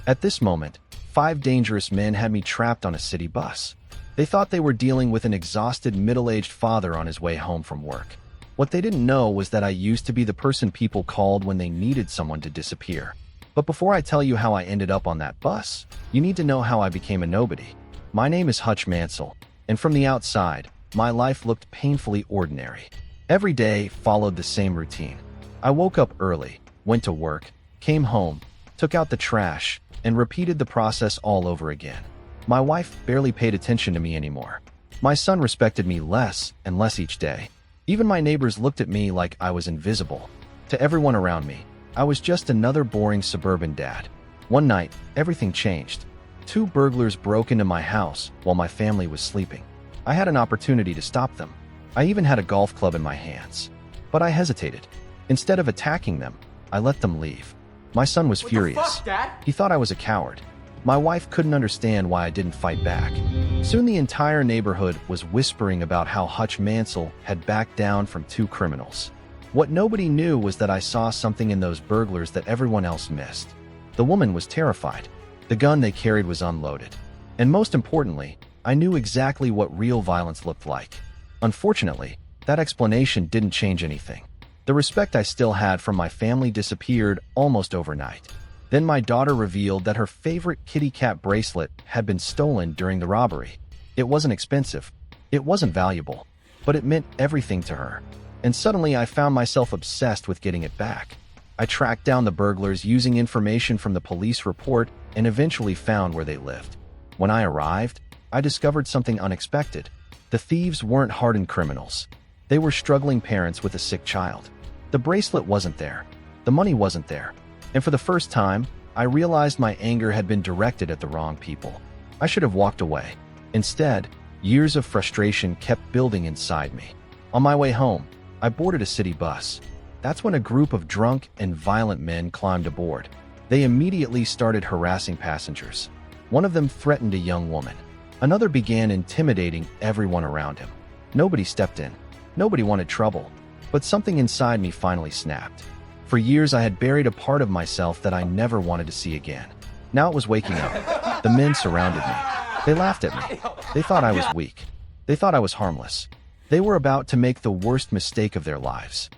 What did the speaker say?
At this moment, 5 dangerous men had me trapped on a city bus. They thought they were dealing with an exhausted middle-aged father on his way home from work. What they didn't know was that I used to be the person people called when they needed someone to disappear. But before I tell you how I ended up on that bus, you need to know how I became a nobody. My name is Hutch Mansell, and from the outside, my life looked painfully ordinary. Every day followed the same routine. I woke up early, went to work, came home, took out the trash, and repeated the process all over again. My wife barely paid attention to me anymore. My son respected me less and less each day. Even my neighbors looked at me like I was invisible. To everyone around me, I was just another boring suburban dad. One night, everything changed. 2 burglars broke into my house while my family was sleeping. I had an opportunity to stop them. I even had a golf club in my hands. But I hesitated. Instead of attacking them, I let them leave. My son was furious. What the fuck, Dad? He thought I was a coward. My wife couldn't understand why I didn't fight back. Soon the entire neighborhood was whispering about how Hutch Mansell had backed down from 2 criminals. What nobody knew was that I saw something in those burglars that everyone else missed. The woman was terrified. The gun they carried was unloaded. And most importantly, I knew exactly what real violence looked like. Unfortunately, that explanation didn't change anything. The respect I still had from my family disappeared almost overnight. Then my daughter revealed that her favorite kitty cat bracelet had been stolen during the robbery. It wasn't expensive, it wasn't valuable, but it meant everything to her. And suddenly I found myself obsessed with getting it back. I tracked down the burglars using information from the police report and eventually found where they lived. When I arrived, I discovered something unexpected. The thieves weren't hardened criminals. They were struggling parents with a sick child. The bracelet wasn't there. The money wasn't there. And for the first time, I realized my anger had been directed at the wrong people. I should have walked away. Instead, years of frustration kept building inside me. On my way home, I boarded a city bus. That's when a group of drunk and violent men climbed aboard. They immediately started harassing passengers. One of them threatened a young woman. Another began intimidating everyone around him. Nobody stepped in. Nobody wanted trouble. But something inside me finally snapped. For years I had buried a part of myself that I never wanted to see again. Now it was waking up. The men surrounded me. They laughed at me. They thought I was weak. They thought I was harmless. They were about to make the worst mistake of their lives.